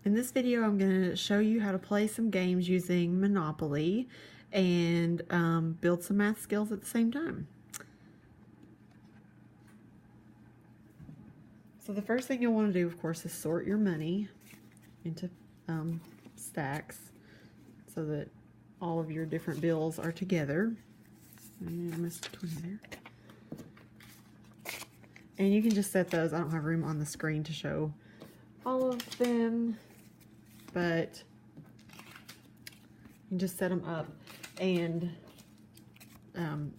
In this video, I'm going to show you how to play some games using Monopoly and build some math skills at the same time. So the first thing you'll want to do, of course, is sort your money into stacks so that all of your different bills are together. And I missed 20 there. And you can just set those. I don't have room on the screen to show all of them, but you can just set them up and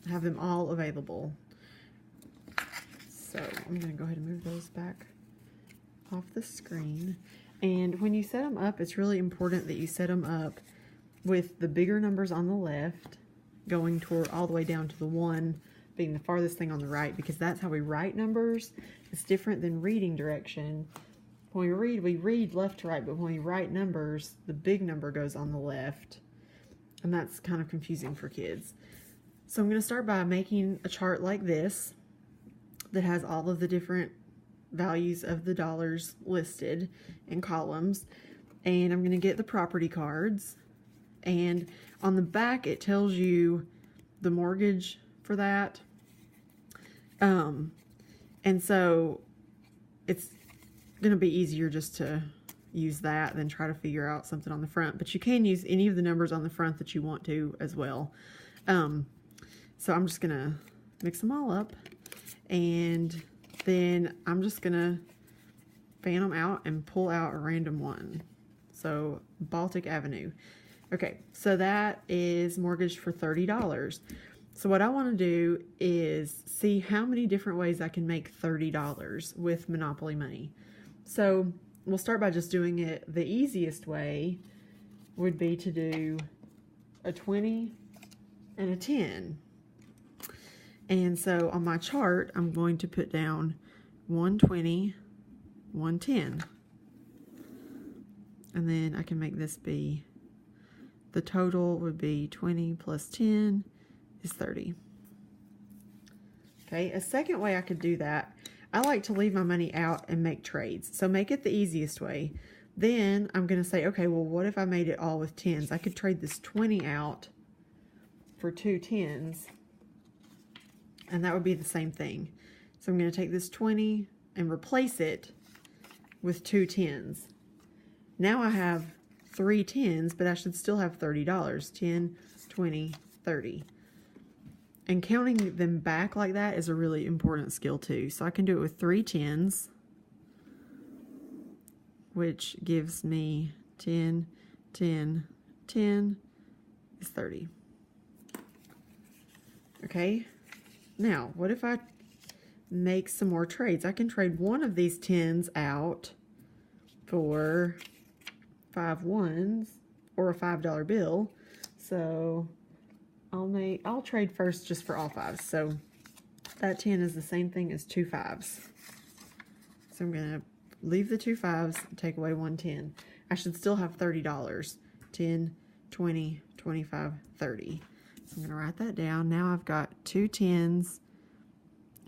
have them all available. So I'm going to go ahead and move those back off the screen. And when you set them up, it's really important that you set them up with the bigger numbers on the left going toward all the way down to the 1 being the farthest thing on the right, because that's how we write numbers. It's different than reading direction. When we read left to right, but when we write numbers, the big number goes on the left, and that's kind of confusing for kids. So I'm going to start by making a chart like this that has all of the different values of the dollars listed in columns, and I'm going to get the property cards, and on the back it tells you the mortgage for that, and so it's going to be easier just to use that than try to figure out something on the front, but you can use any of the numbers on the front that you want to as well. So I'm just going to mix them all up, and then I'm just going to fan them out and pull out a random one. So Baltic Avenue. Okay, so that is mortgaged for $30. So what I want to do is see how many different ways I can make $30 with Monopoly money. So we'll start by just doing it. The easiest way would be to do a 20 and a 10. And so on my chart, I'm going to put down 120, 110. And then I can make this be, the total would be 20 plus 10 is 30. Okay, a second way I could do that, I like to leave my money out and make trades. So make it the easiest way. Then I'm going to say, okay, well, what if I made it all with 10s? I could trade this 20 out for 2 10s, and that would be the same thing. So I'm going to take this 20 and replace it with 2 10s. Now I have 3 10s, but I should still have $30. 10, 20, 30. And counting them back like that is a really important skill too. So I can do it with 3 10s, which gives me 10, 10, 10 is 30. Okay, now what if I make some more trades? I can trade one of these 10s out for 5 1s or a $5 bill. So I'll trade first just for all 5s. So that 10 is the same thing as 2 5s. So I'm going to leave the 2 5s and take away 1 10. I should still have $30. 10, 20, 25, 30. So I'm going to write that down. Now I've got 2 10s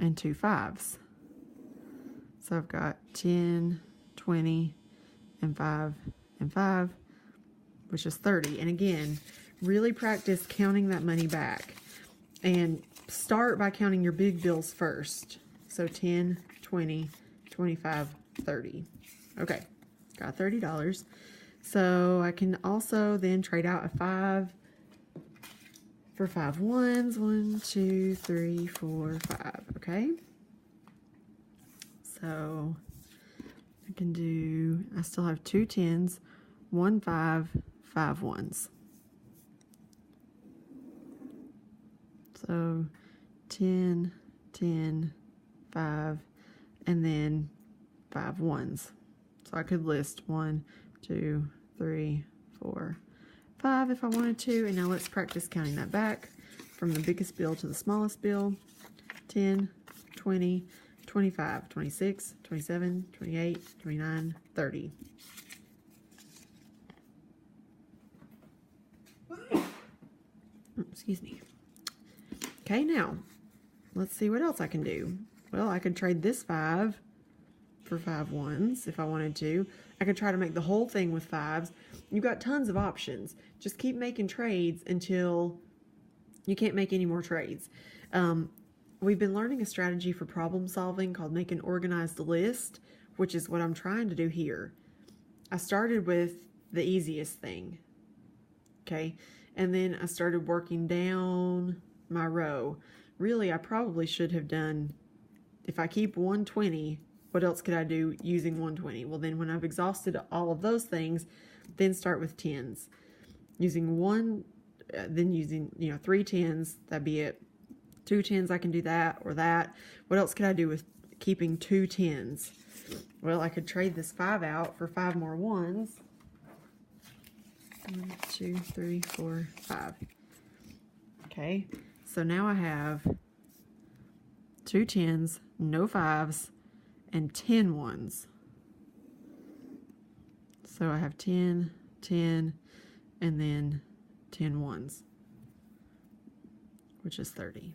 and 2 5s. So I've got 10, 20, and 5 and 5, which is 30. And again, really practice counting that money back. And start by counting your big bills first. So 10, 20, 25, 30. Okay, got $30. So I can also then trade out a 5 for 5 1s. 1, 2, 3, 4, 5. Okay. So I can do, I still have 2 10s, 1 5, 5 1s. So 10, 10, 5, and then 5 1s. So I could list 1, 2, 3, 4, 5 if I wanted to. And now let's practice counting that back from the biggest bill to the smallest bill. 10, 20, 25, 26, 27, 28, 29, 30. Excuse me. Okay, now let's see what else I can do. Well, I could trade this 5 for 5 ones if I wanted to. I could try to make the whole thing with 5s. You've got tons of options. Just keep making trades until you can't make any more trades. We've been learning a strategy for problem solving called make an organized list, which is what I'm trying to do here. I started with the easiest thing, okay? And then I started working down my row. Really, I probably should have done, if I keep 120, what else could I do using 120? Well, then when I've exhausted all of those things, then start with 10s. Using then using, 3 10s, that'd be it. 2 10s, I can do that or that. What else could I do with keeping 2 10s? Well, I could trade this 5 out for 5 more 1s. 1, 2, 3, 4, 5. Okay, so now I have 2 10s, no 5s, and 10 1s. So I have 10, 10, and then 10 1s, which is 30.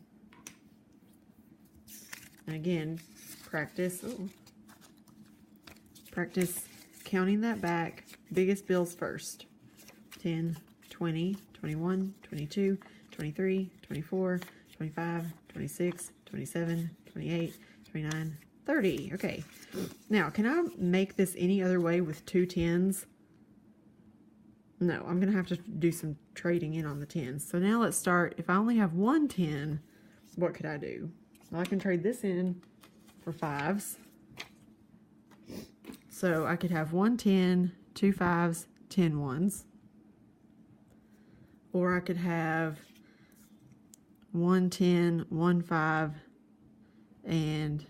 And again, practice counting that back, biggest bills first. 10, 20, 21, 22, 23, 24, 25, 26, 27, 28, 29, 30. Okay. Now, can I make this any other way with 2 10s? No, I'm going to have to do some trading in on the 10s. So now let's start. If I only have 1 10, what could I do? Well, I can trade this in for 5s. So I could have 1 10, 2 5s, 10 1s. Or I could have 1 10, 1 5, and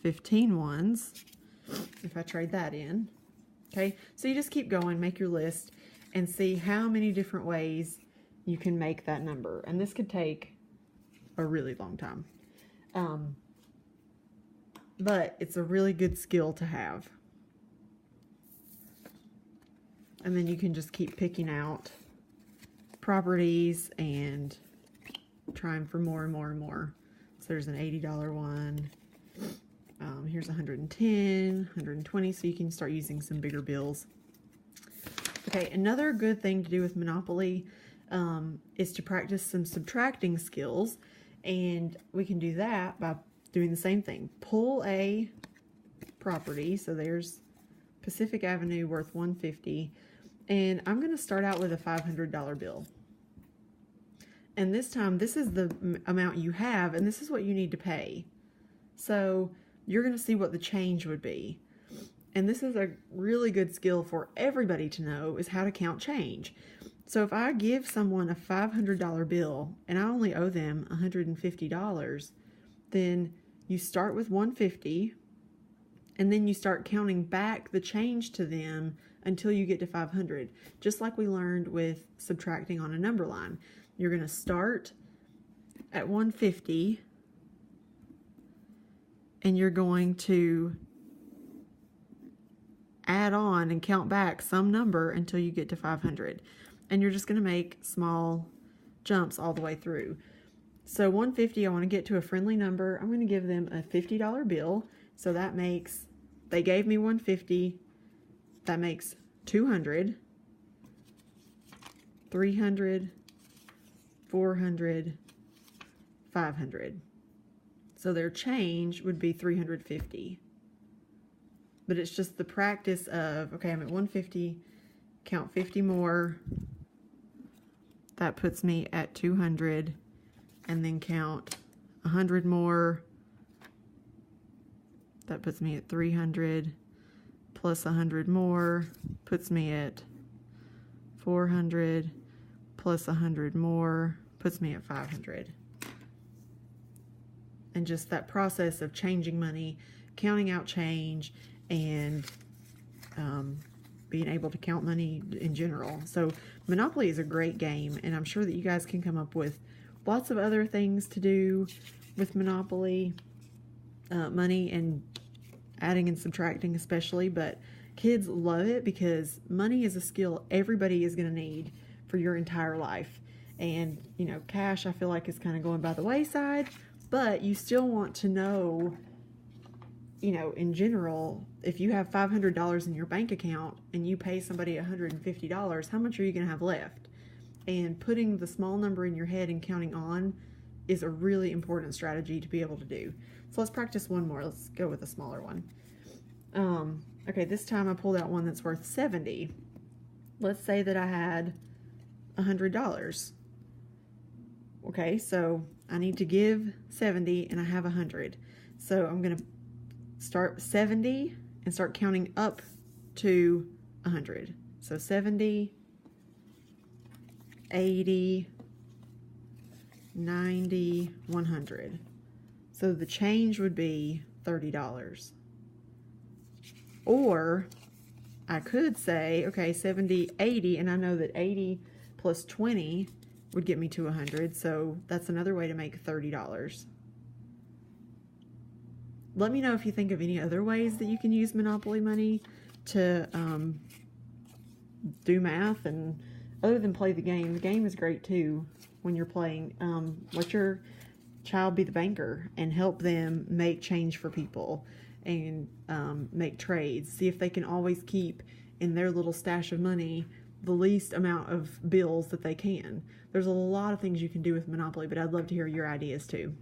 15 1s if I trade that in. Okay, so you just keep going, make your list, and see how many different ways you can make that number. And this could take a really long time. But it's a really good skill to have. And then you can just keep picking out properties and trying for more and more and more. So there's an $80 one. Here's 110, 120, so you can start using some bigger bills. Okay, another good thing to do with Monopoly is to practice some subtracting skills, and we can do that by doing the same thing. Pull a property, so there's Pacific Avenue worth $150, and I'm going to start out with a $500 bill. And this time, this is the amount you have, and this is what you need to pay. So you're going to see what the change would be. And this is a really good skill for everybody to know, is how to count change. So if I give someone a $500 bill and I only owe them $150, then you start with $150 and then you start counting back the change to them until you get to $500. Just like we learned with subtracting on a number line. You're going to start at $150 and you're going to add on and count back some number until you get to 500. And you're just going to make small jumps all the way through. So 150, I want to get to a friendly number. I'm going to give them a $50 bill. So that makes, they gave me 150. That makes 200, 300, 400, 500. So their change would be 350. But it's just the practice of, okay, I'm at 150, count 50 more. That puts me at 200, and then count 100 more. That puts me at 300, plus 100 more puts me at 400, plus 100 more puts me at 500. And just that process of changing money, counting out change, and being able to count money in general. So Monopoly is a great game, and I'm sure that you guys can come up with lots of other things to do with Monopoly money, and adding and subtracting especially. But kids love it because money is a skill everybody is going to need for your entire life. And, you know, cash, I feel like, is kind of going by the wayside, but you still want to know you know, in general, if you have $500 in your bank account and you pay somebody $150, how much are you going to have left? And putting the small number in your head and counting on is a really important strategy to be able to do. So let's practice one more. Let's go with a smaller one. Okay, this time I pulled out one that's worth 70. Let's say that I had $100. Okay, so I need to give 70 and I have 100. So I'm going to start 70 and start counting up to 100. So 70, 80, 90, 100. So the change would be $30. Or I could say, okay, 70, 80, and I know that 80 plus 20 would get me to 100, so that's another way to make $30. Let me know if you think of any other ways that you can use Monopoly money to do math, and other than play the game is great too when you're playing. Let your child be the banker and help them make change for people and make trades. See if they can always keep in their little stash of money the least amount of bills that they can. There's a lot of things you can do with Monopoly, but I'd love to hear your ideas too.